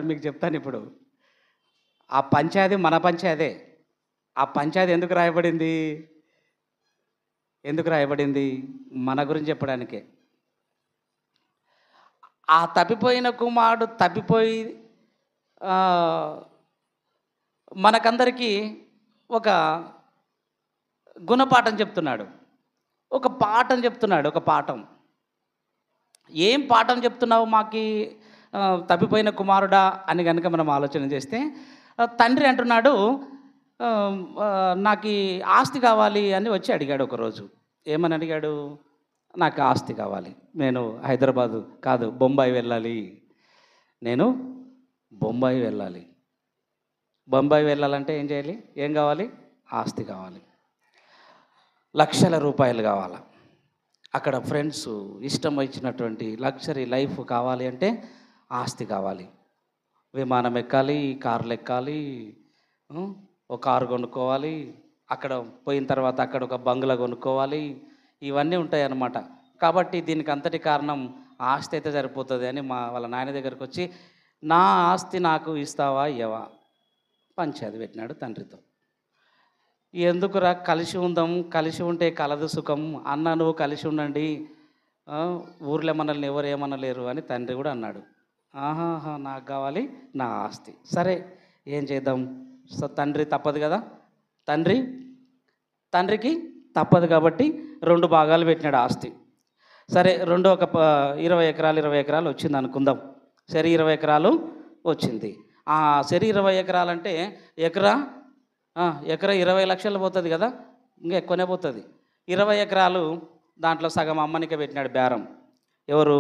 మీకు చెప్తాను ఇప్పుడు. ఆ పంచాది మన పంచాదే. ఆ పంచాది ఎందుకు రాయబడింది? మన గురించి చెప్పడానికే. ఆ తప్పిపోయిన కుమారుడు తప్పిపోయి మనకందరికీ ఒక గుణపాఠం చెప్తున్నాడు. ఒక పాఠం చెప్తున్నాడు. ఒక పాఠం. ఏం పాఠం చెప్తున్నావు మాకి తప్పిపోయిన కుమారుడా అని కనుక మనం ఆలోచన చేస్తే, తండ్రి అంటున్నాడు, నాకు ఆస్తి కావాలి అని వచ్చి అడిగాడు ఒకరోజు. ఏమని అడిగాడు? నాకు ఆస్తి కావాలి, నేను హైదరాబాదు కాదు బొంబాయి వెళ్ళాలి, నేను బొంబాయి వెళ్ళాలి. బొంబాయి వెళ్ళాలంటే ఏం చేయాలి? ఏం కావాలి? ఆస్తి కావాలి, లక్షల రూపాయలు కావాలి. అక్కడ ఫ్రెండ్స్, ఇష్టం వచ్చినటువంటి లగ్జరీ లైఫ్ కావాలి అంటే ఆస్తి కావాలి. విమానం ఎక్కాలి, కార్లు ఎక్కాలి, ఒక కారు కొనుక్కోవాలి, అక్కడ పోయిన తర్వాత అక్కడ ఒక బంగ్లా కొనుక్కోవాలి, ఇవన్నీ ఉంటాయి అన్నమాట. కాబట్టి దీనికి అంతటి కారణం ఆస్తి అయితే సరిపోతుంది అని వాళ్ళ నాయన దగ్గరికి వచ్చి, నా ఆస్తి నాకు ఇస్తావా ఇవ్వవా పంచాది పెట్టినాడు తండ్రితో. ఎందుకురా, కలిసి ఉందాం, కలిసి ఉంటే కలదు సుఖం, అన్న నువ్వు కలిసి ఉండండి, ఊర్లో మనల్ని ఎవరు ఏమనలేరు అని తండ్రి కూడా అన్నాడు. ఆహాహా, నాకు కావాలి నా ఆస్తి. సరే ఏం చేద్దాం? తండ్రి తప్పదు కదా, తండ్రికి తప్పదు కాబట్టి 2 భాగాలు పెట్టినాడు ఆస్తి. సరే, ఒక 20 ఎకరాలు వచ్చింది అనుకుందాం. సరే 20 ఎకరాలు వచ్చింది. సరే 20 ఎకరాలంటే ఎకరా 20 లక్షలు పోతుంది కదా, ఇంకా ఎక్కువనే పోతుంది. 20 ఎకరాలు దాంట్లో సగం అమ్మనికే పెట్టినాడు బేరం. ఎవరు?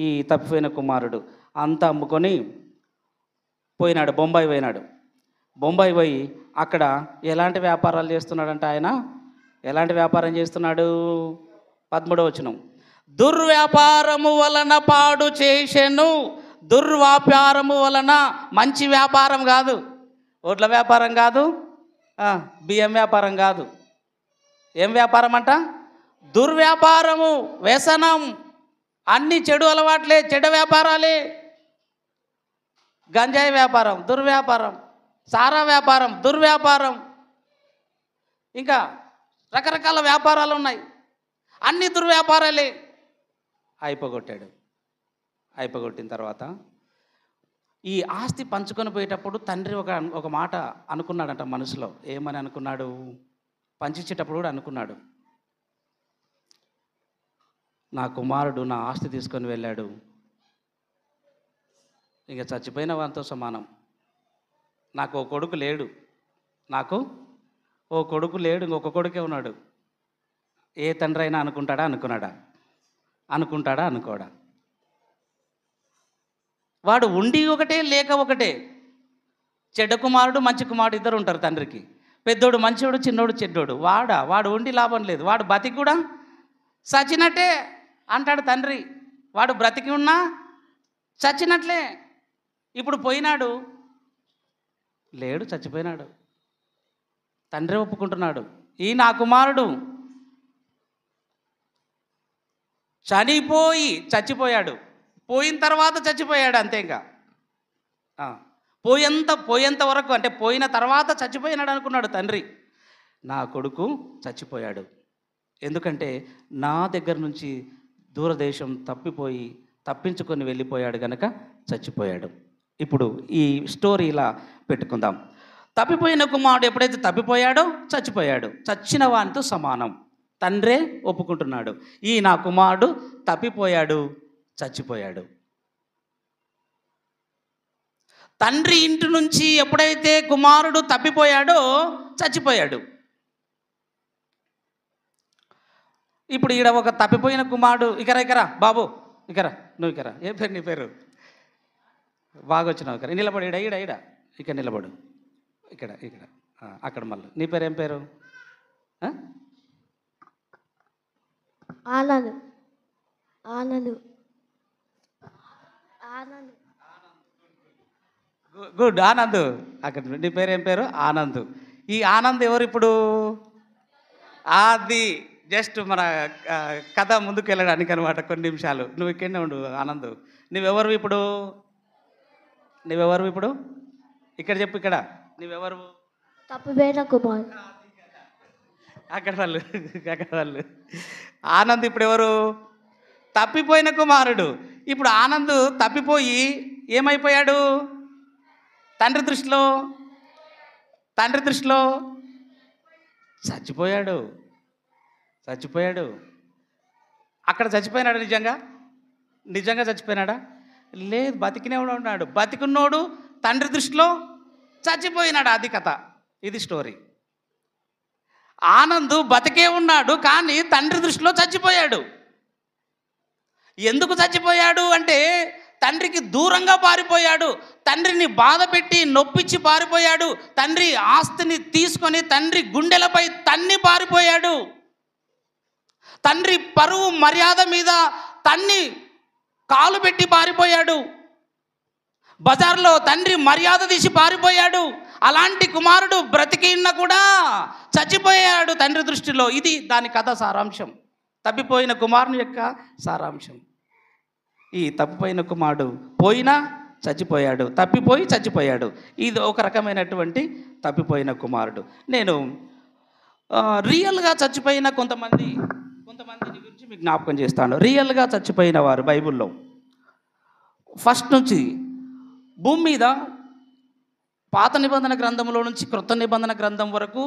ఈ తప్పిపోయిన కుమారుడు. అంతా అమ్ముకొని పోయినాడు, బొంబాయి పోయినాడు. బొంబాయి పోయి అక్కడ ఎలాంటి వ్యాపారాలు చేస్తున్నాడంటే ఆయన ఎలాంటి వ్యాపారం చేస్తున్నాడు? 13వ వచనం. దుర్వ్యాపారము వలన పాడు చేసెను. దుర్వ్యాపారము వలన, మంచి వ్యాపారం కాదు, ఓట్ల వ్యాపారం కాదు, బియ్యం వ్యాపారం కాదు. ఏం వ్యాపారం అంట? దుర్వ్యాపారము, వ్యసనం, అన్ని చెడు అలవాట్లే, చెడు వ్యాపారాలే. గంజాయి వ్యాపారం దుర్వ్యాపారం, సారా వ్యాపారం దుర్వ్యాపారం, ఇంకా రకరకాల వ్యాపారాలు ఉన్నాయి, అన్ని దుర్వ్యాపారాలే. అయిపోగొట్టిన తర్వాత ఈ ఆస్తి పంచుకొని పోయేటప్పుడు తండ్రి ఒక మాట అనుకున్నాడంట మనసులో. ఏమని అనుకున్నాడు? పంచిచ్చేటప్పుడు కూడా అనుకున్నాడు, నా కుమారుడు నా ఆస్తి తీసుకొని వెళ్ళాడు, ఇక చచ్చిపోయిన వారితో సమానం. నాకు ఓ కొడుకు లేడు, ఇంకొక కొడుకే ఉన్నాడు. ఏ తండ్రి అయినా అనుకుంటాడా అనుకోడా? వాడు ఉండి ఒకటే, లేక ఒకటే. చెడ్డ కుమారుడు, మంచి కుమారుడు ఇద్దరు ఉంటారు తండ్రికి. పెద్దోడు మంచివాడు, చిన్నోడు చెడ్డోడు. వాడు ఉండి లాభం లేదు, వాడు బతికి కూడా చచ్చినట్టే అంటాడు తండ్రి. వాడు బ్రతికి ఉన్నా చచ్చినట్లే. ఇప్పుడు పోయినాడు, లేడు, చచ్చిపోయినాడు. తండ్రి ఒప్పుకుంటున్నాడు, ఈ నా కుమారుడు చచ్చిపోయాడు, పోయిన తర్వాత చచ్చిపోయాడు, అంతే. ఇంకా పోయేంత వరకు, అంటే పోయిన తర్వాత చచ్చిపోయినాడు అనుకున్నాడు తండ్రి. నా కొడుకు చచ్చిపోయాడు, ఎందుకంటే నా దగ్గర నుంచి దూరదేశం తప్పించుకొని వెళ్ళిపోయాడు కనుక చచ్చిపోయాడు. ఇప్పుడు ఈ స్టోరీ ఇలా పెట్టుకుందాం. తప్పిపోయిన కుమారుడు ఎప్పుడైతే తప్పిపోయాడో చచ్చిపోయాడు, చచ్చిన వానితో సమానం. తండ్రే ఒప్పుకుంటున్నాడు, ఈ నా కుమారుడు తప్పిపోయాడు, చచ్చిపోయాడు. తండ్రి ఇంటి నుంచి ఎప్పుడైతే కుమారుడు తప్పిపోయాడో చచ్చిపోయాడు. ఇప్పుడు ఈడ ఒక తప్పిపోయిన కుమారుడు, ఇకరా బాబు, నువ్వు ఇకరా. ఏ పేరు నీ పేరు? బాగా వచ్చినావు. ఇక్కడ నిలబడు, ఈడ ఇక్కడ నిలబడు, ఇక్కడ అక్కడ మళ్ళీ. నీ పేరు ఏం పేరు? ఆనంద్. గుడ్, ఆనంద్. అక్కడ నీ పేరు ఏం పేరు? ఆనంద్. ఈ ఆనంద్ ఎవరు ఇప్పుడు? అది జస్ట్ మన కథ ముందుకు వెళ్ళడానికి అనమాట, కొన్ని నిమిషాలు. నువ్వు ఇక్కడనే ఉండు ఆనంద్. నువ్వెవరు ఇప్పుడు? నువ్వెవరు ఇప్పుడు? ఇక్కడ చెప్పు, ఇక్కడ నువ్వెవరు? తప్పిపోయిన కుమారుడు. అక్కడ వాళ్ళు, అక్కడ వాళ్ళు. ఆనంద్ ఇప్పుడు ఎవరు? తప్పిపోయిన కుమారుడు. ఇప్పుడు ఆనంద్ తప్పిపోయి ఏమైపోయాడు? తండ్రి దృష్టిలో చచ్చిపోయాడు. అక్కడ చచ్చిపోయినాడు. నిజంగా చచ్చిపోయినాడా? లేదు, బతికినే ఉన్నాడు. బతికున్నోడు తండ్రి దృష్టిలో చచ్చిపోయినాడు. అది కథ, ఇది స్టోరీ. ఆనంద్ బతికే ఉన్నాడు, కానీ తండ్రి దృష్టిలో చచ్చిపోయాడు. ఎందుకు చచ్చిపోయాడు అంటే తండ్రికి దూరంగా పారిపోయాడు. తండ్రిని బాధ పెట్టి నొప్పించి పారిపోయాడు. తండ్రి ఆస్తిని తీసుకొని తండ్రి గుండెలపై తన్ని పారిపోయాడు. తండ్రి పరువు మర్యాద మీద తన్ని కాలు పెట్టి పారిపోయాడు. బజార్లో తండ్రి మర్యాద తీసి పారిపోయాడు. అలాంటి కుమారుడు బ్రతికిన్న కూడా చచ్చిపోయాడు తండ్రి దృష్టిలో. ఇది దాని కథ సారాంశం. తప్పిపోయిన కుమారుని యొక్క సారాంశం. ఈ తప్పిపోయిన కుమారుడు పోయినా చచ్చిపోయాడు, తప్పిపోయి చచ్చిపోయాడు. ఇది ఒక రకమైనటువంటి తప్పిపోయిన కుమారుడు. నేను రియల్గా చచ్చిపోయిన కొంతమంది గురించి మీకు జ్ఞాపకం చేస్తాను. రియల్గా చచ్చిపోయిన వారు బైబిల్లో ఫస్ట్ నుంచి భూమి మీద పాత నిబంధన గ్రంథంలో నుంచి క్రొత్త నిబంధన గ్రంథం వరకు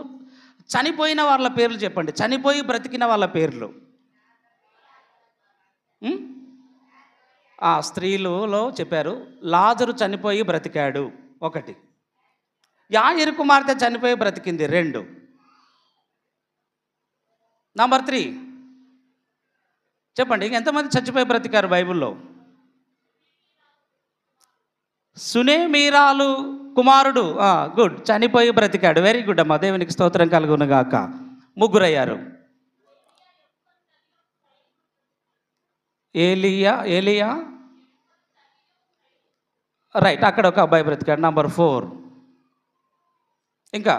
చనిపోయిన వాళ్ళ పేర్లు చెప్పండి. చనిపోయి బ్రతికిన వాళ్ళ పేర్లు. స్త్రీలలో చెప్పారు. లాజరు చనిపోయి బ్రతికాడు, ఒకటి. యాయిరు కుమార్తె చనిపోయి బ్రతికింది, 2. నంబర్ 3 చెప్పండి. ఎంతమంది చచ్చిపోయి బ్రతికారు బైబిల్లో? సునేమీరాలు కుమారుడు గుడ్, చనిపోయి బ్రతికాడు. వెరీ గుడ్ అమ్మా, దేవునికి స్తోత్రం కలుగునుగాక. 3 అయ్యారు. ఏలియా రైట్, అక్కడ ఒక అబ్బాయి బ్రతికాడు. నంబర్ 4 ఇంకా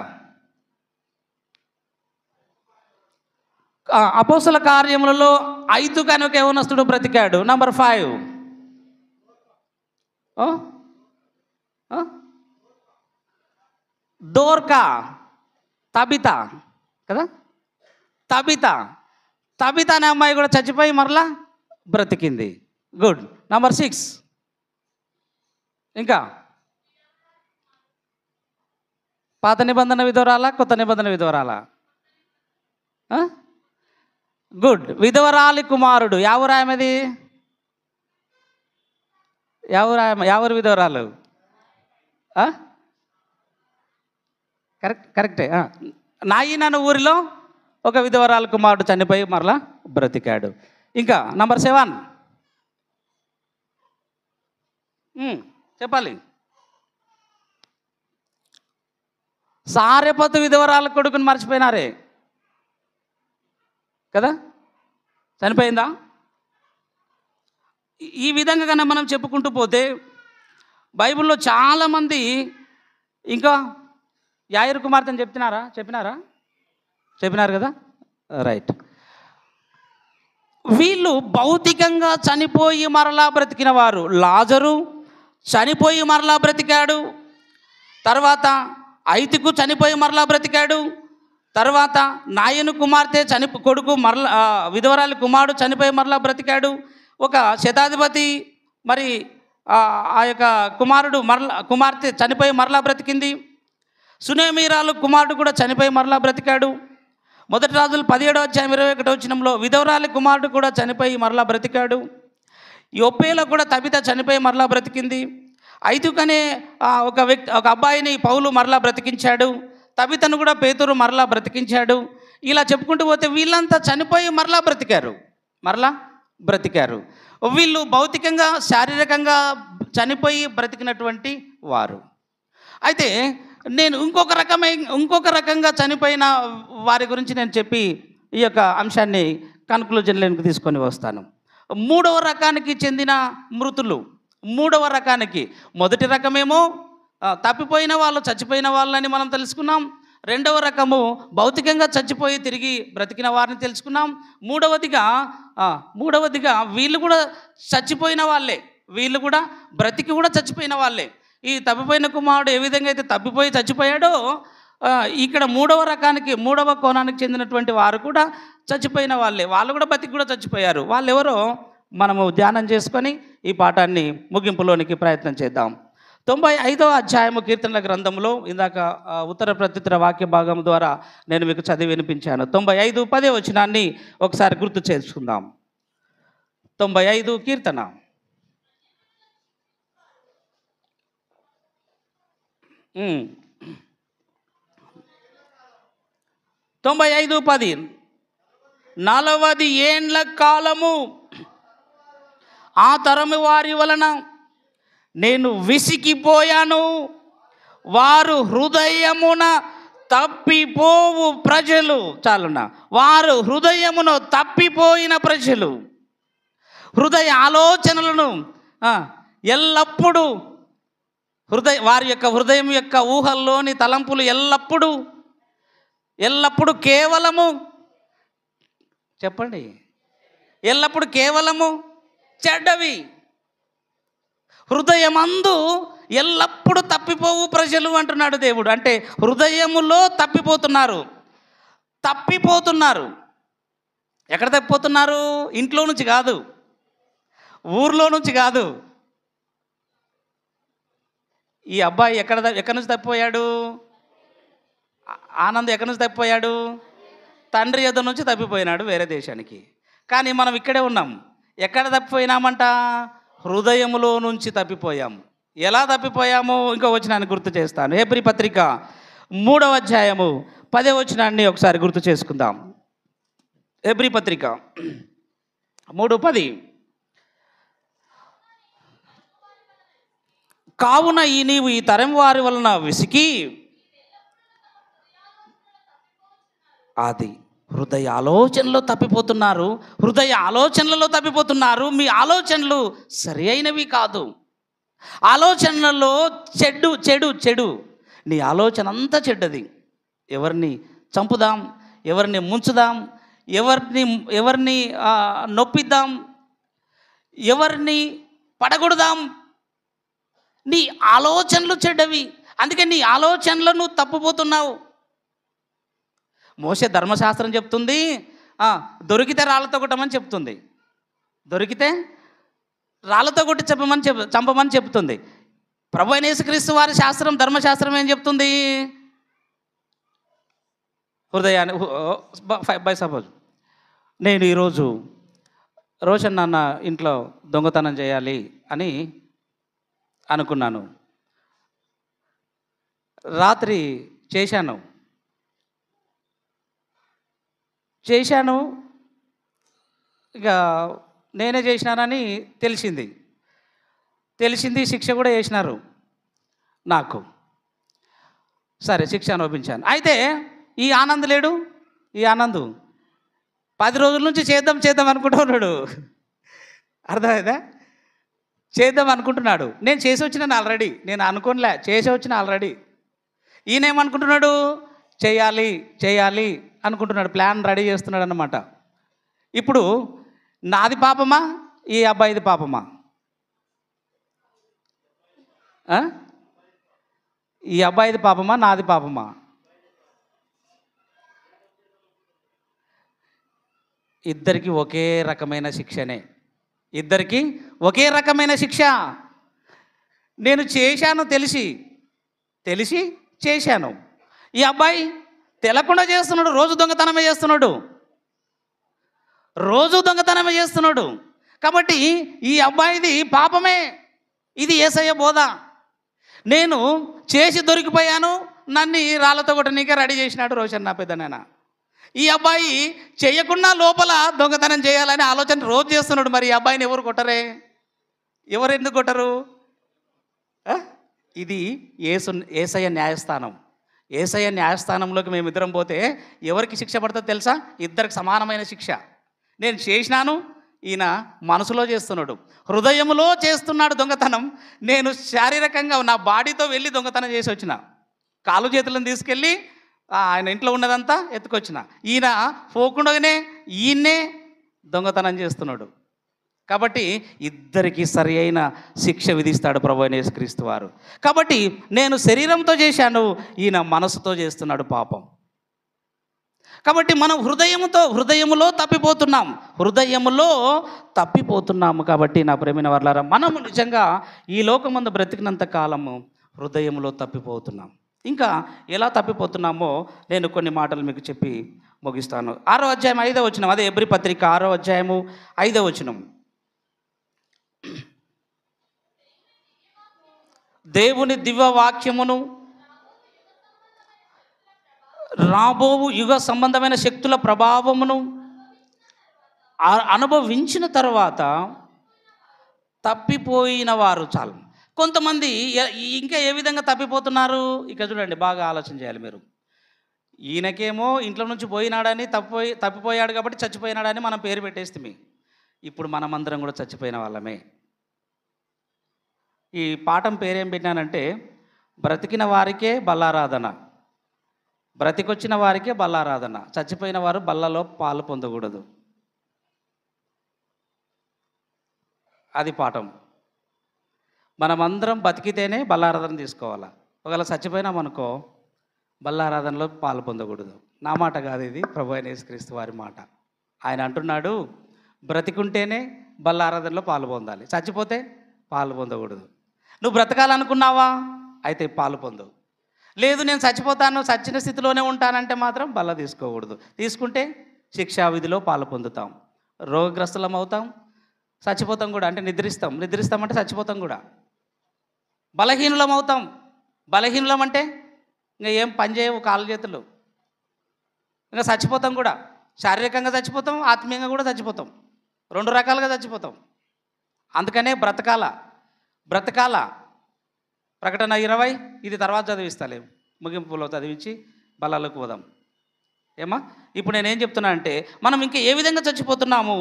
అపోస్తల కార్యములలో 5 కనుక యవనస్తుడు బ్రతికాడు. నంబర్ 5 దోర్కా, తబిత కదా, తబిత అనే అమ్మాయి కూడా చచ్చిపోయి మరలా బ్రతికింది. గుడ్. నంబర్ 6 ఇంకా పాత నిబంధన విధవరాలా, కొత్త నిబంధన విధవరాలా? గుడ్. విధవరాలి కుమారుడు. ఎవరామెది? ఎవరు విధవరాలు? కరెక్టే. నాయన ఊరిలో ఒక విధవరాలు కుమారుడు చనిపోయి మరలా బ్రతికాడు. ఇంకా నంబర్ 7 చెప్పాలి. సారెపతు విధవరాల కొడుకుని మర్చిపోయినారే కదా, చనిపోయిందా? ఈ విధంగా కన్నా మనం చెప్పుకుంటూ పోతే బైబిల్లో చాలామంది, ఇంకా యాయిరు కుమార్తె అని చెప్పినారు కదా, రైట్. వీళ్ళు భౌతికంగా చనిపోయి మరలా బ్రతికిన వారు. లాజరు చనిపోయి మరలా బ్రతికాడు. తర్వాత ఐతుకు చనిపోయి మరలా బ్రతికాడు. తర్వాత నాయను కుమార్తె కొడుకు మరలా, విధవరాలి కుమారుడు చనిపోయి మరలా బ్రతికాడు. ఒక శతాధిపతి మరి ఆ యొక్క కుమార్తె చనిపోయి మరలా బ్రతికింది. సునేమీరాలు కుమారుడు కూడా చనిపోయి మరలా బ్రతికాడు. మొదటి రాజులు 17వ అధ్యాయం 21వ వచనంలో విధవరాలి కుమారుడు కూడా చనిపోయి మరలా బ్రతికాడు. యొప్పేలో కూడా తబిత చనిపోయి మరలా బ్రతికింది. ఐతుకనే ఒక అబ్బాయిని పౌలు మరలా బ్రతికించాడు. తబితను కూడా పేతురు మరలా బ్రతికించాడు. ఇలా చెప్పుకుంటూ పోతే వీళ్ళంతా చనిపోయి మరలా బ్రతికారు. వీళ్ళు భౌతికంగా శారీరకంగా చనిపోయి బ్రతికినటువంటి వారు. అయితే నేను ఇంకొక రకంగా చనిపోయిన వారి గురించి నేను చెప్పి ఈ యొక్క అంశాన్ని కన్క్లూజన్లోకి తీసుకొని వస్తాను. 3వ రకానికి చెందిన మృతులు. 3వ రకానికి, మొదటి రకమేమో తప్పిపోయిన వాళ్ళు, చచ్చిపోయిన వాళ్ళని మనం తెలుసుకున్నాం. 2వ రకము భౌతికంగా చచ్చిపోయి తిరిగి బ్రతికిన వారిని తెలుసుకున్నాం. మూడవదిగా వీళ్ళు కూడా చచ్చిపోయిన వాళ్ళే, వీళ్ళు కూడా బ్రతికి కూడా చచ్చిపోయిన వాళ్ళే. ఈ తప్పిపోయిన కుమారుడు ఏ విధంగా అయితే తప్పిపోయి చచ్చిపోయాడో, ఇక్కడ మూడవ రకానికి, మూడవ కోణానికి చెందినటువంటి వారు కూడా చచ్చిపోయిన వాళ్ళే. వాళ్ళు కూడా బతికి కూడా చచ్చిపోయారు. వాళ్ళు ఎవరో మనము ధ్యానం చేసుకొని ఈ పాఠాన్ని ముగింపులోనికి ప్రయత్నం చేద్దాం. 95వ అధ్యాయము కీర్తనల గ్రంథంలో ఇందాక ఉత్తర ప్రత్యుత్తర వాక్య భాగం ద్వారా నేను మీకు చదివి వినిపించాను. 95:10 వచనాన్ని ఒకసారి గుర్తు చేసుకుందాం. 95 కీర్తన. ఉమ్. 95:10 40 ఏండ్ల కాలము ఆ తరము వారి వలన నేను విసిగిపోయాను. వారు హృదయమున తప్పిపోవు ప్రజలు. చాలున్నా, వారు హృదయమును తప్పిపోయిన ప్రజలు. హృదయ ఆలోచనలను ఎల్లప్పుడూ వారి యొక్క హృదయం యొక్క ఊహల్లోని తలంపులు ఎల్లప్పుడూ కేవలము, చెప్పండి, ఎల్లప్పుడూ కేవలము చెడ్డవి. హృదయమందు ఎల్లప్పుడూ తప్పిపోవు ప్రజలు అంటున్నాడు దేవుడు. అంటే హృదయములో తప్పిపోతున్నారు. ఎక్కడ తప్పిపోతున్నారు? ఇంట్లో నుంచి కాదు, ఊర్లో నుంచి కాదు. ఈ అబ్బాయి ఎక్కడి నుంచి తప్పిపోయాడు? ఆనంద్ ఎక్కడి నుంచి తప్పిపోయాడు? తండ్రి యొద్ద నుంచి తప్పిపోయినాడు వేరే దేశానికి. కానీ మనం ఇక్కడే ఉన్నాం. ఎక్కడ తప్పిపోయినామంట? హృదయములో నుంచి తప్పిపోయాము. ఎలా తప్పిపోయాము? ఇంకో వచనాన్ని గుర్తు చేస్తాను. హెబ్రీ పత్రిక 3వ అధ్యాయము 10వ వచనాన్ని ఒకసారి గుర్తు చేసుకుందాం. హెబ్రీ పత్రిక 3:10 కావున నీవు ఈ తరం వారి వలన విసికి అది హృదయ ఆలోచనలో తప్పిపోతున్నారు. మీ ఆలోచనలు సరి అయినవి కాదు. ఆలోచనలలో చెడు. నీ ఆలోచన అంతా చెడ్డది. ఎవరిని చంపుదాం, ఎవరిని ముంచుదాం, ఎవరిని నొప్పిద్దాం, ఎవరిని పడగొడదాం. నీ ఆలోచనలు చెడ్డవి. అందుకే నీ ఆలోచనలను తప్పుపోతున్నావు. మోషే ధర్మశాస్త్రం చెప్తుంది, దొరికితే రాళ్ళతో కొట్టమని చెప్తుంది. దొరికితే రాళ్ళతో కొట్టి చంపమని చెప్తుంది. ప్రభు అయిన యేసుక్రీస్తు వారి శాస్త్రం, ధర్మశాస్త్రం ఏం చెప్తుంది? హృదయాన్ని బై సపోజ్ నేను ఈరోజు రోషన్ నాన్న ఇంట్లో దొంగతనం చేయాలి అని అనుకున్నాను. రాత్రి చేశాను. ఇక నేనే చేసినానని తెలిసింది. శిక్ష కూడా వేసినారు నాకు. సరే, శిక్ష అనుభవించాను. అయితే ఈ ఆనంద్ లేడు. ఈ ఆనంద్ 10 రోజుల నుంచి చేద్దాం అనుకుంటున్నాడు. అర్థమైందా? చేద్దాం అనుకుంటున్నాడు. నేను చేసి వచ్చినాను ఆల్రెడీ. నేను అనుకోనిలే, చేసి వచ్చిన ఆల్రెడీ. ఈయనేమనుకుంటున్నాడు? చేయాలి అనుకుంటున్నాడు. ప్లాన్ రెడీ చేస్తున్నాడు అన్నమాట. ఇప్పుడు నాది పాపమా, ఈ అబ్బాయిది పాపమా? ఈ అబ్బాయిది పాపమా, నాది పాపమా? ఇద్దరికి ఒకే రకమైన శిక్షనే. నేను చేశాను, తెలిసి చేశాను. ఈ అబ్బాయి తెలకుండా చేస్తున్నాడు. రోజు దొంగతనమే చేస్తున్నాడు. కాబట్టి ఈ అబ్బాయిది పాపమే. ఇది యేసయ్య బోధ. నేను చేసి దొరికిపోయాను, నన్ను రాళ్ళతో కొట్టనీకే రెడీ చేసినాడు రోషన్ నా పెద్దనాన్న. ఈ అబ్బాయి చేయకుండా లోపల దొంగతనం చేయాలని ఆలోచన రోజు చేస్తున్నాడు. మరి ఈ అబ్బాయిని ఎవరు కొట్టరే? ఎవరు ఎందుకు కొట్టరు? ఇది యేసయ్య న్యాయస్థానం. యేసయ్య న్యాయస్థానంలోకి మేమిద్దరం పోతే ఎవరికి శిక్ష పడుతుందో తెలుసా? ఇద్దరికి సమానమైన శిక్ష. నేను చేసినాను, ఈయన మనసులో చేస్తున్నాడు, హృదయములో చేస్తున్నాడు దొంగతనం. నేను శారీరకంగా నా బాడీతో వెళ్ళి దొంగతనం చేసి వచ్చిన. కాలు చేతులను తీసుకెళ్ళి ఆయన ఇంట్లో ఉన్నదంతా ఎత్తుకొచ్చిన. ఈయన పోకుండానే ఈయన్నే దొంగతనం చేస్తున్నాడు. కాబట్టి ఇద్దరికి సరి అయిన శిక్ష విధిస్తాడు ప్రభువైన యేసుక్రీస్తు వారు. కాబట్టి నేను శరీరంతో చేశాను, ఈయన మనసుతో చేస్తున్నాడు పాపం. కాబట్టి మనం హృదయములో తప్పిపోతున్నాము. కాబట్టి నా ప్రేమైన వర్లారా, మనము నిజంగా ఈ లోకమందు బ్రతికినంత కాలము హృదయంలో తప్పిపోతున్నాం. ఇంకా ఎలా తప్పిపోతున్నామో నేను కొన్ని మాటలు మీకు చెప్పి ముగిస్తాను. 6వ అధ్యాయం 5వ వచనం, అదే ఎబ్రీ పత్రిక 6వ అధ్యాయము 5వ వచనం. దేవుని దివ్య వాక్యమును రాబోవు యుగ సంబంధమైన శక్తుల ప్రభావమును అనుభవించిన తర్వాత తప్పిపోయిన వారు చాలు. కొంతమంది ఇంకా ఏ విధంగా తప్పిపోతున్నారు? ఇక చూడండి, బాగా ఆలోచన చేయాలి మీరు. ఈయనకేమో ఇంట్లో నుంచి పోయినాడని తప్పిపోయాడు కాబట్టి చచ్చిపోయినాడని మనం పేరు పెట్టేస్తే, ఇప్పుడు మనమందరం కూడా చచ్చిపోయిన వాళ్ళమే. ఈ పాఠం పేరేం పెట్టానంటే, బ్రతికిన వారికే బల్లారాధన, బ్రతికొచ్చిన వారికే బల్లారాధన, చచ్చిపోయిన వారు బల్లలో పాలు పొందకూడదు. అది పాఠం. మనమందరం బతికితేనే బల్లారాధన తీసుకోవాలా. ఒకవేళ చచ్చిపోయినామనుకో బల్లారాధనలో పాలు పొందకూడదు. నా మాట కాదు ఇది, ప్రభువైన యేసుక్రీస్తు వారి మాట. ఆయన అంటున్నాడు, బ్రతికుంటేనే బల్లారాధనలో పాలు పొందాలి, చచ్చిపోతే పాలు పొందకూడదు. నువ్వు బ్రతకాలనుకున్నావా? అయితే పాలు పొందవు. లేదు నేను చచ్చిపోతాను, చచ్చిన స్థితిలోనే ఉంటానంటే మాత్రం బల్ల తీసుకోకూడదు. తీసుకుంటే శిక్షావిధిలో పాలు పొందుతాం, రోగగ్రస్తులం అవుతాం, చచ్చిపోతాం కూడా. అంటే నిద్రిస్తామంటే చచ్చిపోతాం కూడా. బలహీనులం అవుతాం. బలహీనులం అంటే ఇంకా ఏం పని చేయవు కాళ్ళు చేతులు, ఇంకా చచ్చిపోతాం కూడా. శారీరకంగా చచ్చిపోతాం, ఆత్మీయంగా కూడా చచ్చిపోతాం, 2 రకాలుగా చచ్చిపోతాం. అందుకనే బ్రతకాల. ప్రకటన 20 ఇది తర్వాత చదివిస్తాలే, ముగింపులో చదివించి బలాలకు పోదాం. ఏమా ఇప్పుడు నేనేం చెప్తున్నా అంటే, మనం ఇంకా ఏ విధంగా చచ్చిపోతున్నాము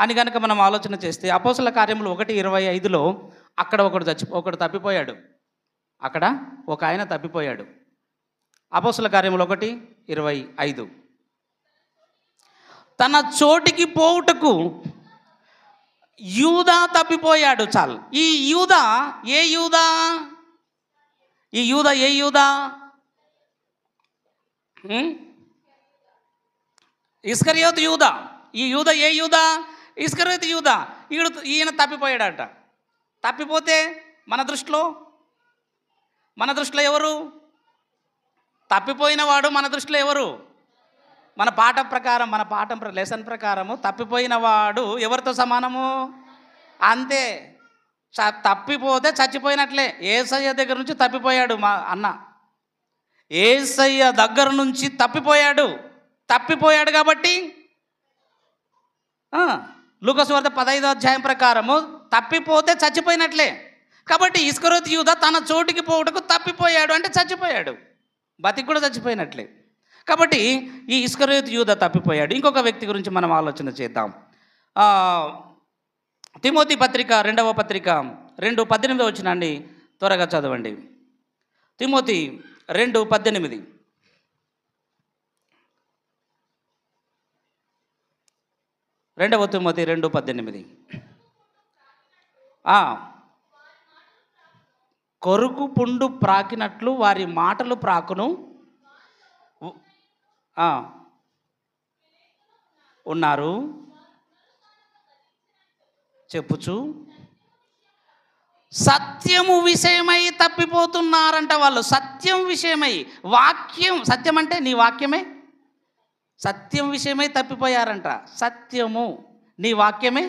అని కనుక మనం ఆలోచన చేస్తే, అపోస్తల కార్యములు 1:25లో అక్కడ ఒకడు తప్పిపోయాడు. అక్కడ ఒక ఆయన తప్పిపోయాడు. అపోస్తల కార్యములు 1:25, తన చోటికి పోవుటకు యూదా తప్పిపోయాడు. చాలు. ఈ యూదా ఏ యూదా? ఇస్కరియోతు యూదా. ఈ యూదా ఏ యూదా? ఇస్కరియోతు యూదా. ఈయన తప్పిపోయాడట. తప్పిపోతే మన దృష్టిలో ఎవరు? తప్పిపోయిన వాడు మన దృష్టిలో ఎవరు? మన పాఠం లెసన్ ప్రకారము తప్పిపోయిన వాడు ఎవరితో సమానము? అంతే. తప్పిపోతే చచ్చిపోయినట్లే. యేసయ్య దగ్గర నుంచి తప్పిపోయాడు మా అన్న. యేసయ్య దగ్గర నుంచి తప్పిపోయాడు కాబట్టి లూకా సువార్త 15వ అధ్యాయం ప్రకారము తప్పిపోతే చచ్చిపోయినట్లే. కాబట్టి ఇస్కరియోతు యూదా తన చోటికి పోవుటకు తప్పిపోయాడు అంటే చచ్చిపోయాడు, బతికి కూడా చచ్చిపోయినట్లే. కాబట్టి ఈ ఇస్కరియోతు యూదా తప్పిపోయాడు. ఇంకొక వ్యక్తి గురించి మనం ఆలోచన చేద్దాం. తిమోతి పత్రిక 2వ పత్రిక 2:18 వచ్చినండి, త్వరగా చదవండి. తిమోతి 2:18. రెండవ తిమోతి 2:18. కొరుకు పుండు ప్రాకినట్లు వారి మాటలు ప్రాకును ఉన్నారు చెప్పుచు సత్యము విషయమై తప్పిపోతున్నారంట వాళ్ళు. సత్యం విషయమై, సత్యం అంటే నీ వాక్యమే. సత్యం విషయమై తప్పిపోయారంట. సత్యము నీ వాక్యమే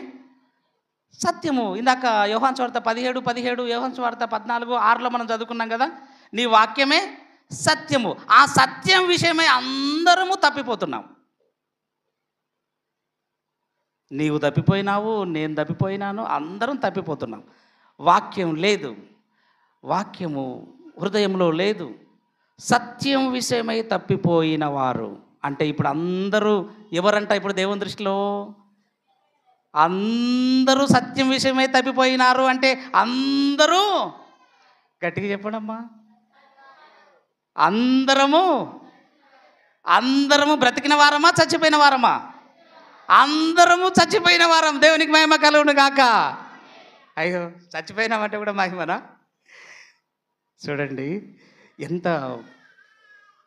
సత్యము. ఇందాక యోహాను సువార్త 17:17, యోహాను సువార్త 14:6లో మనం చదువుకున్నాం కదా, నీ వాక్యమే సత్యము. ఆ సత్యం విషయమై అందరము తప్పిపోతున్నాం. నీవు తప్పిపోయినావు, నేను తప్పిపోయినాను, అందరం తప్పిపోతున్నాం. వాక్యం లేదు, వాక్యము హృదయంలో లేదు. సత్యం విషయమై తప్పిపోయిన వారు అంటే ఇప్పుడు అందరూ ఎవరంట? ఇప్పుడు దేవుని దృష్టిలో అందరూ సత్యం విషయమై తప్పిపోయినారు అంటే అందరూ, గట్టిగా చెప్పడమ్మా, అందరము బ్రతికిన వారమా చచ్చిపోయిన వారమా? అందరము చచ్చిపోయిన వారం. దేవునికి మహిమ కలుగును గాక. అయ్యో, చచ్చిపోయినామంటే కూడా మహిమనా? చూడండి, ఎంత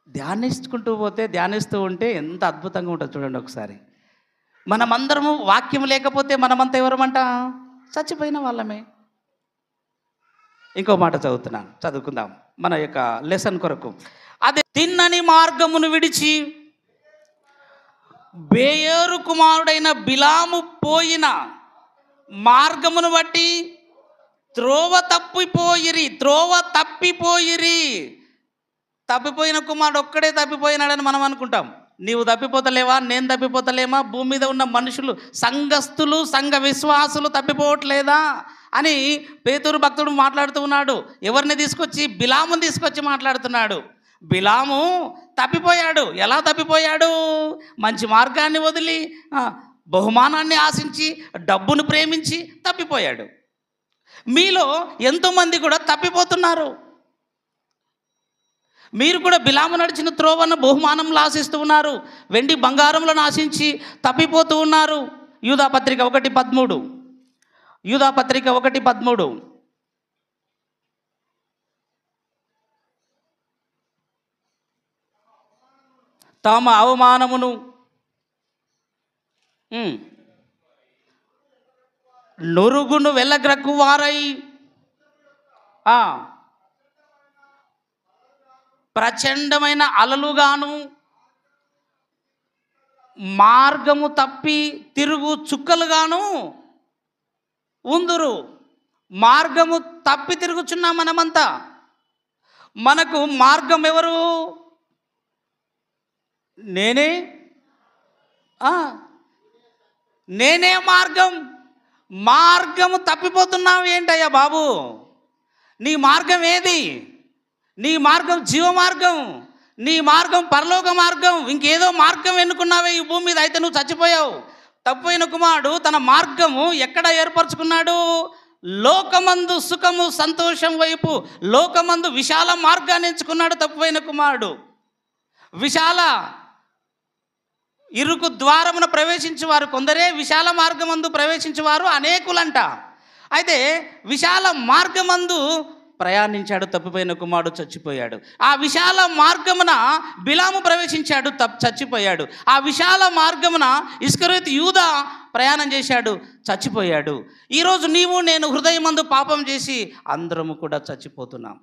ధ్యానిస్తూ ఉంటే ఎంత అద్భుతంగా ఉంటుంది చూడండి ఒకసారి. మనమందరము వాక్యం లేకపోతే మనమంతా ఎవరమంట? చచ్చిపోయిన వాళ్ళమే. ఇంకో మాట చదువుకుందాం మన యొక్క లెసన్ కొరకు. అదే, తిన్నని మార్గమును విడిచి బేయోరు కుమారుడైన బిలాము పోయిన మార్గమును బట్టి త్రోవ తప్పిపోయిరి. తప్పిపోయిన కుమారుడు ఒక్కడే తప్పిపోయినాడని మనం అనుకుంటాం. నీవు తప్పిపోతలేవా? నేను తప్పిపోతలేమా? భూమి మీద ఉన్న మనుషులు, సంఘస్థులు, సంఘ విశ్వాసులు తప్పిపోవట్లేదా అని పేతురు భక్తుడు మాట్లాడుతూ ఉన్నాడు. ఎవరిని తీసుకొచ్చి? బిలాముని తీసుకొచ్చి మాట్లాడుతున్నాడు. బిలాము తప్పిపోయాడు. ఎలా తప్పిపోయాడు? మంచి మార్గాన్ని వదిలి, బహుమానాన్ని ఆశించి, డబ్బును ప్రేమించి తప్పిపోయాడు. మీలో ఎంతోమంది కూడా తప్పిపోతున్నారు. మీరు కూడా బిలాము నడిచిన త్రోవను బహుమానంలో ఆశిస్తూ ఉన్నారు. వెండి బంగారంలో ఆశించి తప్పిపోతూ ఉన్నారు. యూదాపత్రిక 1:13. యూదాపత్రిక 1:13. తమ అవమానమును నొరుగును వెళ్ళగ్రక్కు వారై ప్రచండమైన అలలుగాను మార్గము తప్పి తిరుగు చుక్కలుగాను ఉందురు. మార్గము తప్పి తిరుగుచున్నాం మనమంతా. మనకు మార్గం ఎవరు? నేనే మార్గం. మార్గము తప్పిపోతున్నావు ఏంటయ్యా బాబు? నీ మార్గం ఏది? నీ మార్గం జీవ మార్గం, నీ మార్గం పరలోక మార్గం. ఇంకేదో మార్గం ఎన్నుకున్నావే ఈ భూమి మీద, అయితే నువ్వు చచ్చిపోయావు. తప్పిపోయిన కుమారుడు తన మార్గము ఎక్కడ ఏర్పరచుకున్నాడు? లోకమందు సుఖము సంతోషం వైపు, లోకమందు విశాల మార్గాన్ని ఎంచుకున్నాడు తప్పిపోయిన కుమారుడు. విశాల ఇరుకు ద్వారమున ప్రవేశించేవారు కొందరే, విశాల మార్గమందు ప్రవేశించేవారు అనేకులంట. అయితే విశాల మార్గమందు ప్రయాణించాడు తప్పిపోయిన కుమారుడు, చచ్చిపోయాడు. ఆ విశాల మార్గమున బిలాము ప్రవేశించాడు, చచ్చిపోయాడు. ఆ విశాల మార్గమున ఇస్కరియోతు యూదా ప్రయాణం చేశాడు, చచ్చిపోయాడు. ఈరోజు నీవు నేను హృదయమందు పాపం చేసి అందరము కూడా చచ్చిపోతున్నాం.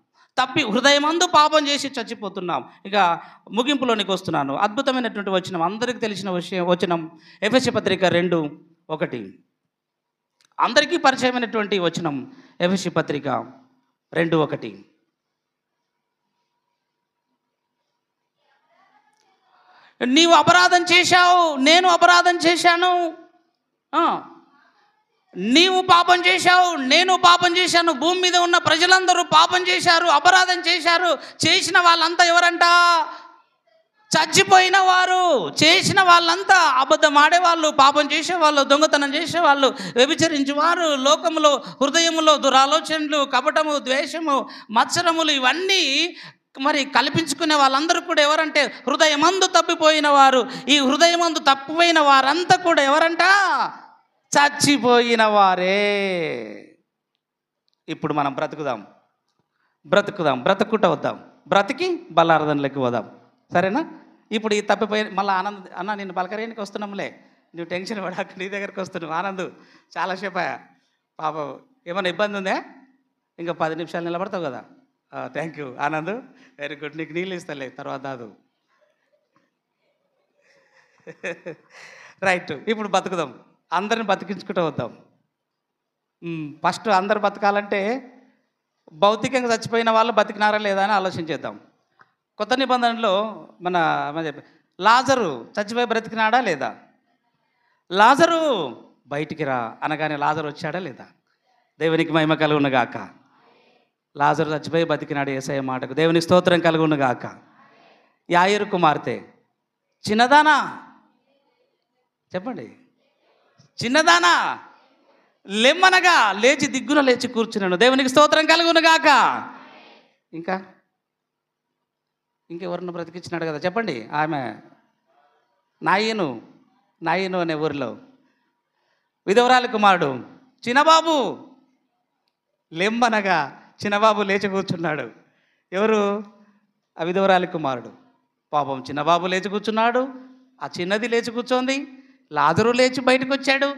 హృదయమందు పాపం చేసి చచ్చిపోతున్నాం. ఇక ముగింపులోనికి వస్తున్నాను. అద్భుతమైనటువంటి వచనం, అందరికీ తెలిసిన వచనం, ఎఫెసీ పత్రిక 2:1. అందరికీ పరిచయమైనటువంటి వచనం, ఎఫెసీ పత్రిక 2:1. నీవు అపరాధం చేశావు, నేను అపరాధం చేశాను. నీవు పాపం చేశావు, నేను పాపం చేశాను. భూమి మీద ఉన్న ప్రజలందరూ పాపం చేశారు, అపరాధం చేశారు. చేసిన వాళ్ళంతా ఎవరంట? చచ్చిపోయిన వారు. చేసిన వాళ్ళంతా అబద్ధం ఆడేవాళ్ళు, పాపం చేసేవాళ్ళు, దొంగతనం చేసేవాళ్ళు, వ్యభిచరించేవారు, లోకములో హృదయములో దురాలోచనలు, కపటము, ద్వేషము, మత్సరములు ఇవన్నీ మరి కల్పించుకునే వాళ్ళందరూ కూడా ఎవరంటే హృదయమందు తప్పిపోయిన వారు. ఈ హృదయమందు తప్పిపోయిన వారంతా కూడా ఎవరంట? చచ్చిపోయిన వారే. ఇప్పుడు మనం బ్రతుకుట వద్దాం, బ్రతికి బల్లారదనలోకి పోదాం. సరేనా? ఇప్పుడు ఈ తప్పిపోయిన మళ్ళీ ఆనంద్ అన్న నిన్ను పలకరేనికి వస్తున్నాంలే, నువ్వు టెన్షన్ పడాక నీ దగ్గరికి వస్తున్నావు. ఆనంద్ చాలాసేపు పాపం ఏమైనా ఇబ్బంది ఉందా? ఇంకా 10 నిమిషాలు నిలబడతావు కదా. Thank you Anand, very good. నీకు నీళ్ళు ఇస్తలే తర్వాత దాదు. రైట్, ఇప్పుడు బతుకుదాం, అందరిని బతికించుకుంటూ వద్దాం. ఫస్ట్ అందరు బతకాలంటే భౌతికంగా చచ్చిపోయిన వాళ్ళు బతికినారా లేదా అని ఆలోచించేద్దాం. కొత్త నిబంధనలో మన లాజరు చచ్చిపోయి బ్రతికినాడా లేదా? లాజరు బయటికి రా అనగానే లాజరు వచ్చాడా లేదా? దేవునికి మహిమ కలుగునుగాక. లాజరు చచ్చిపోయి బతికినాడు యేసయ్య మాటకు. దేవునికి స్తోత్రం కలుగునుగాక. యాయిరు కుమార్తె చిన్నదానా? చెప్పండి, చిన్నదానా లెమ్మనగా లేచి దిగ్గున లేచి కూర్చున్నాను. దేవునికి స్తోత్రం కలుగునుగాక. ఇంకెవరిని బ్రతికించినాడు కదా చెప్పండి. ఆమె నాయను నాయను అనే ఊరిలో విధవరాలి కుమారుడు చిన్నబాబు లెమ్మనగా చిన్నబాబు లేచి కూర్చున్నాడు. ఎవరు? ఆ విధవరాలి కుమారుడు. పాపం చిన్నబాబు లేచి కూర్చున్నాడు, ఆ చిన్నది లేచి కూర్చోంది, లాజరు లేచి బయటకు వచ్చాడు,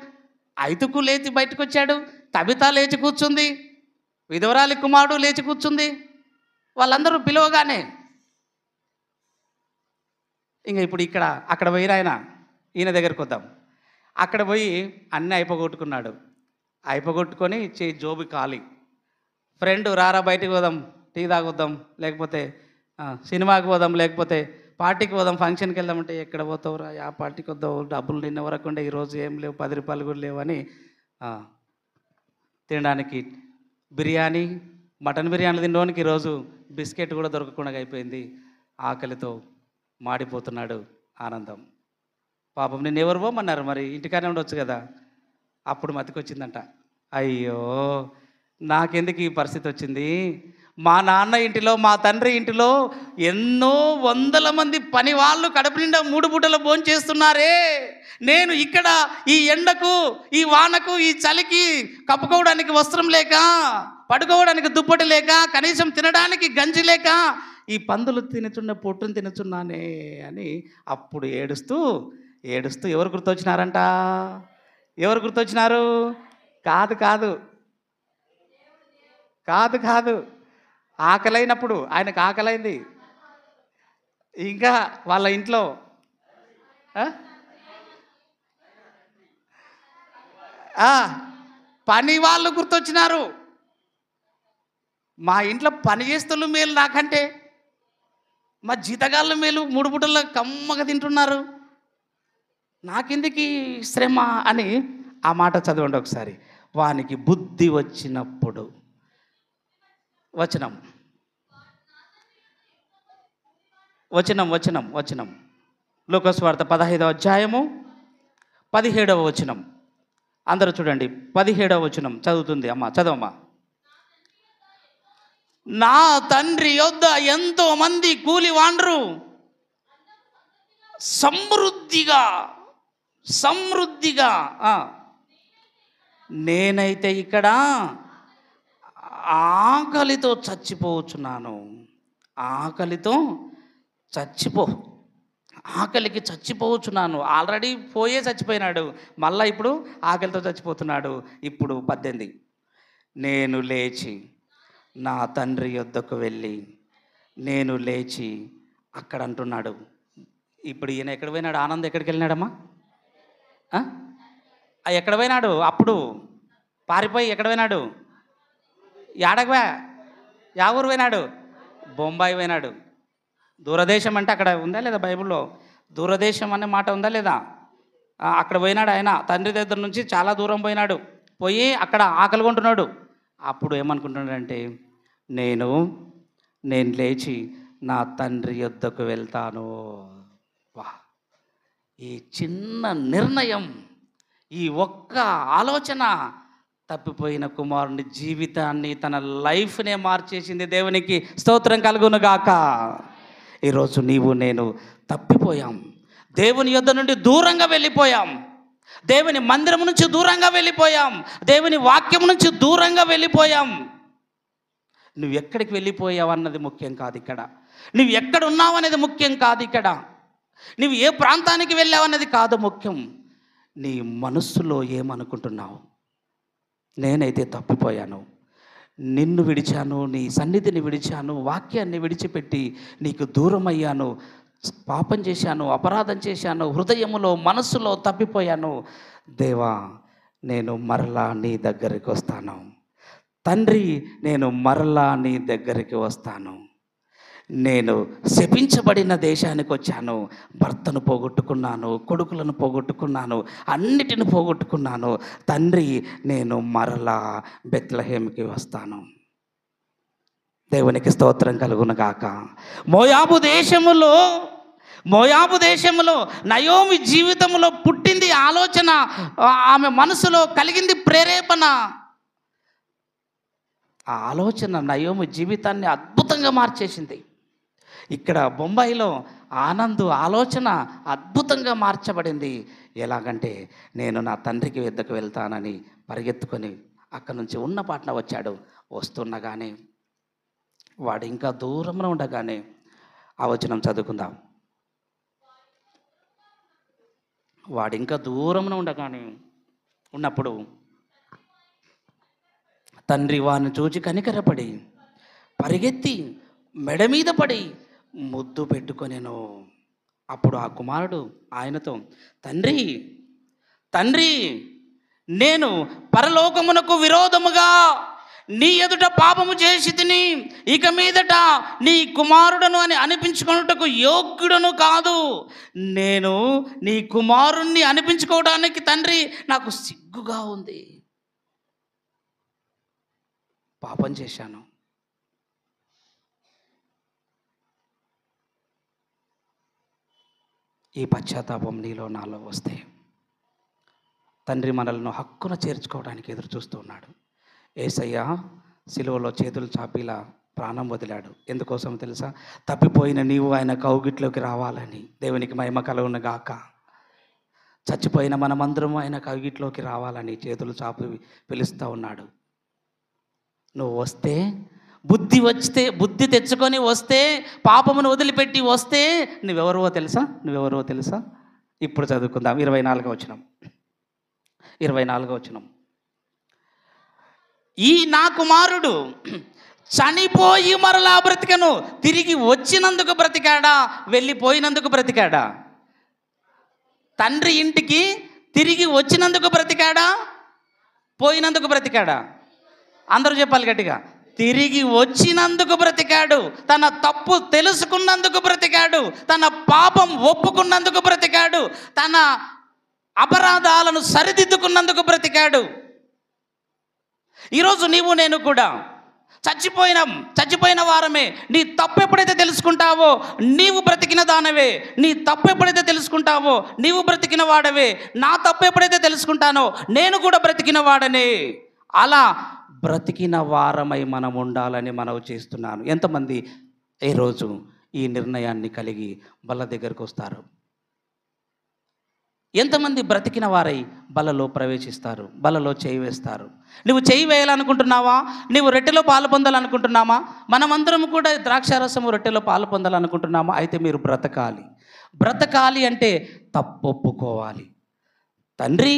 ఐతుకు లేచి బయటకు వచ్చాడు, తబిత లేచి కూర్చుంది, విధవరాలి కుమారుడు లేచి కూర్చుంది. వాళ్ళందరూ పిలవగానే ఇంకా ఇప్పుడు అక్కడ పోయి ఈయన దగ్గరికి వద్దాం. అక్కడ పోయి అన్నీ అయిపోగొట్టుకున్నాడు. అయిపోగొట్టుకొని జోబు ఖాళీ. ఫ్రెండ్ రారా బయటికి పోదాం, టీ తాగొద్దాం, లేకపోతే సినిమాకి పోదాం, లేకపోతే పార్టీకి పోదాం, ఫంక్షన్కి వెళ్దామంటే ఎక్కడ పోతావురా, ఆ పార్టీకి వద్దావు, డబ్బులు నిన్న వరకు ఉండే ఈరోజు ఏం లేవు, 10 రూపాయలు కూడా లేవని తినడానికి బిర్యానీ, మటన్ బిర్యానీలు తినడానికి ఈరోజు బిస్కెట్ కూడా దొరకకుండా అయిపోయింది. ఆకలితో మాడిపోతున్నాడు ఆనందం. పాపం నిన్ను ఎవరు పోమన్నారు, మరి ఇంటికానే ఉండొచ్చు కదా. అప్పుడు మతికొచ్చిందంట, అయ్యో నాకెందుకు ఈ పరిస్థితి వచ్చింది, మా నాన్న ఇంటిలో, మా తండ్రి ఇంటిలో ఎన్నో వందల మంది పని వాళ్ళు కడుపు నిండా 3 పూటలు భోంచేస్తున్నారే, నేను ఇక్కడ ఈ ఎండకు, ఈ వానకు, ఈ చలికి కప్పుకోవడానికి వస్త్రం లేక, పడుకోవడానికి దుప్పటి లేక, కనీసం తినడానికి గంజి లేక ఈ పందులు తినుచున్న పొట్టును తినుచున్నానే అని అప్పుడు ఏడుస్తూ ఎవరు గుర్తొచ్చినారంట? ఎవరు గుర్తొచ్చినారు? కాదు ఆకలైనప్పుడు, ఆయనకు ఆకలైంది. ఇంకా వాళ్ళ ఇంట్లో పని వాళ్ళు గుర్తొచ్చినారు. మా ఇంట్లో పని చేస్తున్న మేలు నాకంటే, మా జీతగాళ్ళ మేలు 3 పూటల్లో కమ్మగా తింటున్నారు, నాకెందుకు ఈ శ్రమ అని ఆ మాట చదవండి ఒకసారి. వానికి బుద్ధి వచ్చినప్పుడు, వచనం లూకా సువార్త 15వ అధ్యాయము 17వ వచనం. అందరూ చూడండి, 17వ వచనం చదువుతుంది అమ్మ, చదవమ్మా. నా తండ్రి యొద్ద ఎంతో మంది కూలివాండ్రు సమృద్ధిగా నేనైతే ఇక్కడ ఆకలితో చచ్చిపోవచ్చున్నాను. ఆకలికి చచ్చిపోవచ్చున్నాను. ఆల్రెడీ పోయే చచ్చిపోయినాడు, మళ్ళీ ఇప్పుడు ఆకలితో చచ్చిపోతున్నాడు. ఇప్పుడు 18, నేను లేచి నా తండ్రి యొద్దకు వెళ్ళి, నేను లేచి అక్కడ అంటున్నాడు. ఇప్పుడు ఈయన ఎక్కడ పోయినాడు? ఆనంద్ ఎక్కడికి వెళ్ళినాడమ్మా? ఎక్కడ పోయినాడు? అప్పుడు పారిపోయి ఎక్కడ పోయినాడు? యాడగవా? యా ఊరు పోయినాడు? బొంబాయి పోయినాడు. దూరదేశం అంటే అక్కడ ఉందా లేదా? బైబిల్లో దూరదేశం అనే మాట ఉందా లేదా? అక్కడ పోయినాడు ఆయన, తండ్రి దగ్గర నుంచి చాలా దూరం పోయినాడు. పోయి అక్కడ ఆకలి కొంటున్నాడు. అప్పుడు ఏమనుకుంటున్నాడంటే, నేను లేచి నా తండ్రి యొద్దకు వెళ్తాను. వా, ఈ చిన్న నిర్ణయం, ఈ ఒక్క ఆలోచన తప్పిపోయిన కుమారుని జీవితాన్ని, తన లైఫ్నే మార్చేసింది. దేవునికి స్తోత్రం కలుగునుగాక. ఈరోజు నీవు నేను తప్పిపోయాం, దేవుని యొద్ద నుండి దూరంగా వెళ్ళిపోయాం, దేవుని మందిరం నుంచి దూరంగా వెళ్ళిపోయాం, దేవుని వాక్యం నుంచి దూరంగా వెళ్ళిపోయాం. నువ్వు ఎక్కడికి వెళ్ళిపోయావు అన్నది ముఖ్యం కాదు ఇక్కడ. నువ్వు ఎక్కడ ఉన్నావు అనేది ముఖ్యం కాదు ఇక్కడ. నువ్వు ఏ ప్రాంతానికి వెళ్ళావు అన్నది కాదు ముఖ్యం. నీ మనస్సులో ఏమనుకుంటున్నావు? నేనైతే తప్పిపోయాను, నిన్ను విడిచాను, నీ సన్నిధిని విడిచాను, వాక్యాన్ని విడిచిపెట్టి నీకు దూరం అయ్యాను, పాపం చేశాను, అపరాధం చేశాను, హృదయములో మనస్సులో తప్పిపోయాను. దేవా, నేను మరలా నీ దగ్గరికి వస్తాను. తండ్రి, నేను మరలా నీ దగ్గరికి వస్తాను. నేను శపించబడిన దేశానికి వచ్చాను. భర్తను పోగొట్టుకున్నాను, కొడుకులను పోగొట్టుకున్నాను, అన్నిటిని పోగొట్టుకున్నాను. తండ్రి, నేను మరలా బెత్లెహేముకి వస్తాను. దేవునికి స్తోత్రం కలుగును గాక. మోయాబు దేశములో నయోమి జీవితంలో పుట్టింది ఆలోచన, ఆమె మనసులో కలిగింది ప్రేరేపణ. ఆ ఆలోచన నయోమి జీవితాన్ని అద్భుతంగా మార్చేసింది. ఇక్కడ బొంబాయిలో ఆనంద్ ఆలోచన అద్భుతంగా మార్చబడింది. ఎలాగంటే, నేను నా తండ్రికి వద్దకు వెళ్తానని పరిగెత్తుకొని అక్కడి నుంచి ఉన్న పాటన వచ్చాడు. వస్తుండగానే వాడు ఇంకా దూరంలో ఉండగానే ఆ వచనం చదువుకుందాం. వాడు ఇంకా దూరంలో ఉండగానే ఉన్నప్పుడు తండ్రి వాడిని చూచి కనికరపడి పరిగెత్తి మెడ మీద పడి ముద్దు పెట్టుకొనెను. అప్పుడు ఆ కుమారుడు ఆయనతో, తండ్రి తండ్రి, నేను పరలోకమునకు విరోధముగా నీ ఎదుట పాపము చేసి తిని, ఇక మీదట నీ కుమారుడను అని అనిపించుకున్నటకు యోగ్యుడను కాదు. నేను నీ కుమారుణ్ణి అనిపించుకోవడానికి తండ్రి నాకు సిగ్గుగా ఉంది. పాపం చేశాను. ఈ పశ్చాత్తాపం నీలో నాలో వస్తే తండ్రి మనల్ని హక్కున చేర్చుకోవడానికి ఎదురు చూస్తూ ఉన్నాడు. యేసయ్య సిలువలో చేతులు చాపిలా ప్రాణం వదిలాడు. ఎందుకోసం తెలుసా? తప్పిపోయిన నీవు ఆయన కౌగిట్లోకి రావాలని. దేవునికి మహిమ కలుగును గాక. చచ్చిపోయిన మనమందరము ఆయన కౌగిట్లోకి రావాలని చేతులు చాపి పిలుస్తూ ఉన్నాడు. నువ్వు వస్తే, బుద్ధి తెచ్చుకొని వస్తే, పాపమును వదిలిపెట్టి వస్తే నువ్వెవరో తెలుసా? ఇప్పుడు చదువుకుందాం. 24వ వచనం. ఈ నా కుమారుడు చనిపోయి మరలా బ్రతికను. తిరిగి వచ్చినందుకు బ్రతికాడా, వెళ్ళిపోయినందుకు బ్రతికాడా? తండ్రి ఇంటికి తిరిగి వచ్చినందుకు బ్రతికాడా, పోయినందుకు బ్రతికాడా? అందరూ చెప్పాలి గట్టిగా. తిరిగి వచ్చినందుకు బ్రతికాడు. తన తప్పు తెలుసుకున్నందుకు బ్రతికాడు. తన పాపం ఒప్పుకున్నందుకు బ్రతికాడు. తన అపరాధాలను సరిదిద్దుకున్నందుకు బ్రతికాడు. ఈరోజు నీవు నేను కూడా చచ్చిపోయిన వారమే. నీ తప్పు ఎప్పుడైతే తెలుసుకుంటావో నీవు బ్రతికిన దానవే. నీ తప్పు ఎప్పుడైతే తెలుసుకుంటావో నీవు బ్రతికిన వాడవే. నా తప్పు ఎప్పుడైతే తెలుసుకుంటానో నేను కూడా బ్రతికిన వాడనే. అలా బ్రతికిన వారమై మనం ఉండాలని మనవి చేస్తున్నాను. ఎంతమంది ఈరోజు ఈ నిర్ణయాన్ని కలిగి బల్ల దగ్గరకు వస్తారు? ఎంతమంది బ్రతికిన వారై బలలో ప్రవేశిస్తారు, బలలో చేయి వేస్తారు? నువ్వు చేయి వేయాలనుకుంటున్నావా? నువ్వు రొట్టెలో పాలు పొందాలనుకుంటున్నామా? మనమందరం కూడా ద్రాక్షారసము రొట్టెలో పాలు పొందాలనుకుంటున్నామా? అయితే మీరు బ్రతకాలి అంటే తప్పొప్పుకోవాలి. తండ్రి,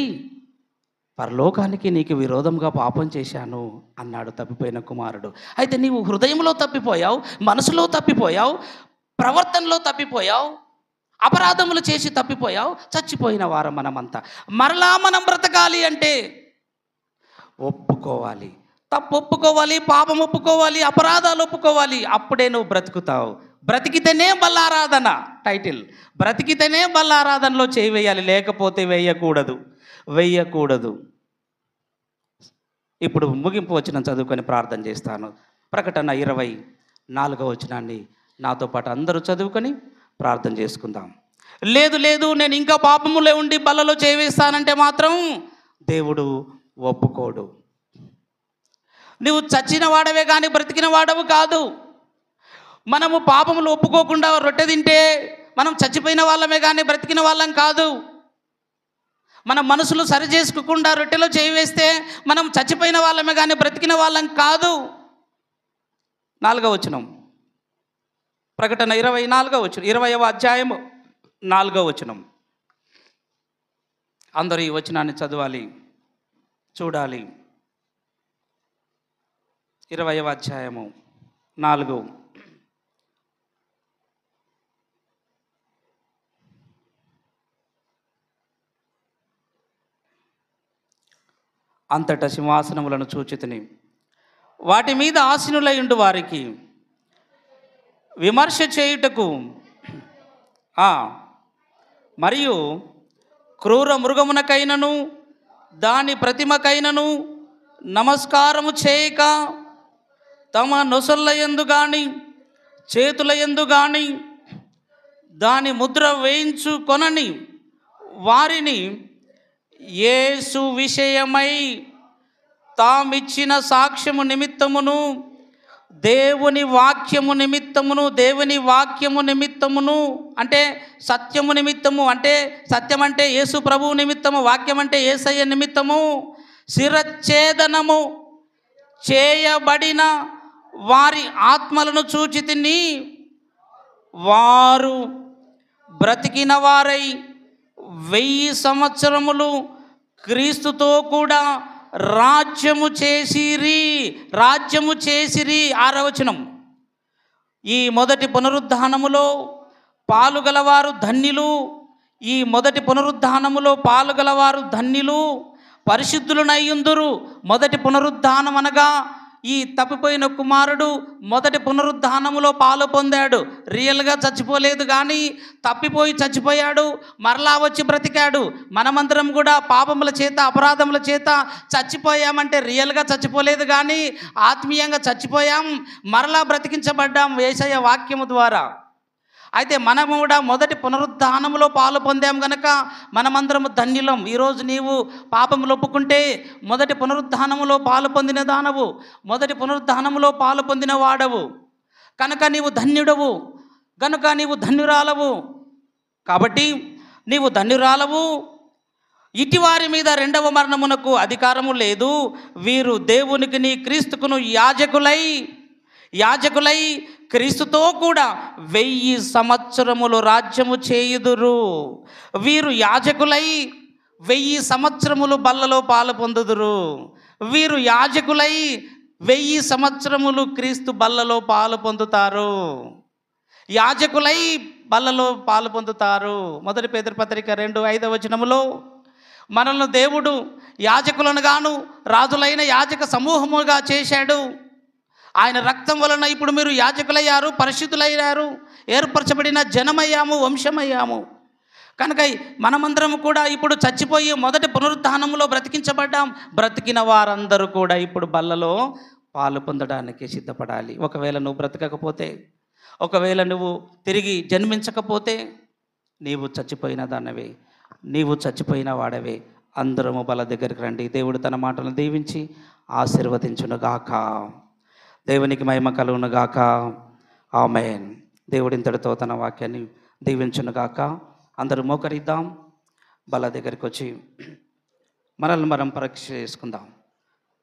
పరలోకానికి నీకు విరోధంగా పాపం చేశాను అన్నాడు తప్పిపోయిన కుమారుడు. అయితే నీవు హృదయంలో తప్పిపోయావు, మనసులో తప్పిపోయావు, ప్రవర్తనలో తప్పిపోయావు, అపరాధములు చేసి తప్పిపోయావు. చచ్చిపోయిన వారం మనమంతా. మరలా మనం బ్రతకాలి అంటే ఒప్పుకోవాలి, తప్పు ఒప్పుకోవాలి, పాపం ఒప్పుకోవాలి, అపరాధాలు ఒప్పుకోవాలి. అప్పుడే నువ్వు బ్రతుకుతావు. బ్రతికితేనే బల్లారాధన టైటిల్. బ్రతికితేనే బల్లారాధనలో చేయి వేయాలి, లేకపోతే వేయకూడదు. ఇప్పుడు ముగింపు వచనం చదువుకొని ప్రార్థన చేస్తాను. ప్రకటన 24వ వచనాన్ని నాతో పాటు అందరూ చదువుకొని ప్రార్థన చేసుకుందాం. లేదు నేను ఇంకా పాపములే ఉండి బల్లలో చేయి వేస్తానంటే మాత్రం దేవుడు ఒప్పుకోడు. నువ్వు చచ్చిన వాడవే కానీ బ్రతికిన వాడవు కాదు. మనము పాపములు ఒప్పుకోకుండా రొట్టె తింటే మనం చచ్చిపోయిన వాళ్ళమే కానీ బ్రతికిన వాళ్ళం కాదు. మన మనసులు సరి చేసుకోకుండా రొట్టెలో చేయి వేస్తే మనం చచ్చిపోయిన వాళ్ళమే కానీ బ్రతికిన వాళ్ళం కాదు. 4వ వచనం, ప్రకటన 20వ అధ్యాయం 4వ వచనం. అందరూ ఈ వచనాన్ని చదవాలి, చూడాలి. 20వ అధ్యాయము 4. అంతటా సింహాసనములను చూచితిని, వాటి మీద ఆసీనులై ఉండు వారికి విమర్శ చేయుటకు మరియు క్రూర మృగమునకైనను దాని ప్రతిమకైనను నమస్కారము చేయక తమ నొసళ్ళ యందు గాని చేతుల యందు గాని దాని ముద్ర వేయించుకొనని వారిని యేసు విషయమై తామిచ్చిన సాక్ష్యము నిమిత్తమును దేవుని వాక్యము నిమిత్తమును, దేవుని వాక్యము నిమిత్తమును అంటే సత్యము నిమిత్తము, అంటే సత్యం అంటే యేసు ప్రభువు నిమిత్తము, వాక్యం అంటే యేసయ్య నిమిత్తము శిరచ్ఛేదనము చేయబడిన వారి ఆత్మలను చూచి తిని వారు బ్రతికిన వారై 1000 సంవత్సరములు క్రీస్తుతో కూడా రాజ్యము చేసిరి. 6వ వచనం. ఈ మొదటి పునరుద్ధానములో పాలుగలవారు ధన్యులు. ఈ మొదటి పునరుద్ధానములో పాలుగలవారు ధన్యులు, పరిశుద్ధులనయ్యుందురు. మొదటి పునరుద్ధానం అనగా ఈ తప్పిపోయిన కుమారుడు మొదటి పునరుద్ధానములో పాలు పొందాడు. రియల్గా చచ్చిపోలేదు, కానీ తప్పిపోయి చచ్చిపోయాడు, మరలా వచ్చి బ్రతికాడు. మనమందరం కూడా పాపముల చేత, అపరాధముల చేత చచ్చిపోయామంటే రియల్గా చచ్చిపోలేదు, కానీ ఆత్మీయంగా చచ్చిపోయాం, మరలా బ్రతికించబడ్డాం యేసయ్య వాక్యము ద్వారా. అయితే మనము కూడా మొదటి పునరుద్ధానములో పాలు పొందాం గనక మనమందరము ధన్యులం. ఈరోజు నీవు పాపములు ఒప్పుకుంటే మొదటి పునరుద్ధానములో పాలు పొందిన దానవు, మొదటి పునరుద్ధానములో పాలు పొందిన వాడవు కనుక నీవు ధన్యుడవు, కనుక నీవు ధన్యురాలవు. కాబట్టి నీవు ధన్యురాలవు. ఇటివారి మీద రెండవ మరణమునకు అధికారము లేదు. వీరు దేవునికి నీ క్రీస్తుకును యాజకులై క్రీస్తుతో కూడా 1000 సంవత్సరములు రాజ్యము చేయుదురు. వీరు యాజకులై 1000 సంవత్సరములు బల్లలో పాలు పొందుదురు. వీరు యాజకులై 1000 సంవత్సరములు క్రీస్తు బల్లలో పాలు పొందుతారు. యాజకులై బల్లలో పాలు పొందుతారు. మొదటి పేతురు పత్రిక 2:5 వచనములో మనల్ని దేవుడు యాజకులను గాను రాజులైన యాజక సమూహముగా చేశాడు. ఆయన రక్తం వలన ఇప్పుడు మీరు యాజకులయ్యారు, పరిశుద్ధులయ్యారు, ఏర్పరచబడిన జనమయ్యాము, వంశమయ్యాము. కనుక మనమందరం కూడా ఇప్పుడు చచ్చిపోయి మొదటి పునరుద్ధానంలో బ్రతికించబడ్డాం. బ్రతికిన వారందరూ కూడా ఇప్పుడు బల్లలో పాలు పొందడానికి సిద్ధపడాలి. ఒకవేళ నువ్వు బ్రతకకపోతే, ఒకవేళ నువ్వు తిరిగి జన్మించకపోతే నీవు చచ్చిపోయిన దానవే, నీవు చచ్చిపోయిన వాడవే. అందరము బల దగ్గరికి రండి. దేవుడు తన మాటలను దీవించి ఆశీర్వదించునుగాక. దేవునికి మహిమ కలుగునుగాక. ఆమేన్. దేవుడి ఇంతటితో తన వాక్యాన్ని దీవించునుగాక. అందరూ మోకరిద్దాం, బల దగ్గరికి వచ్చి మనల్ని మనం పరీక్ష చేసుకుందాం.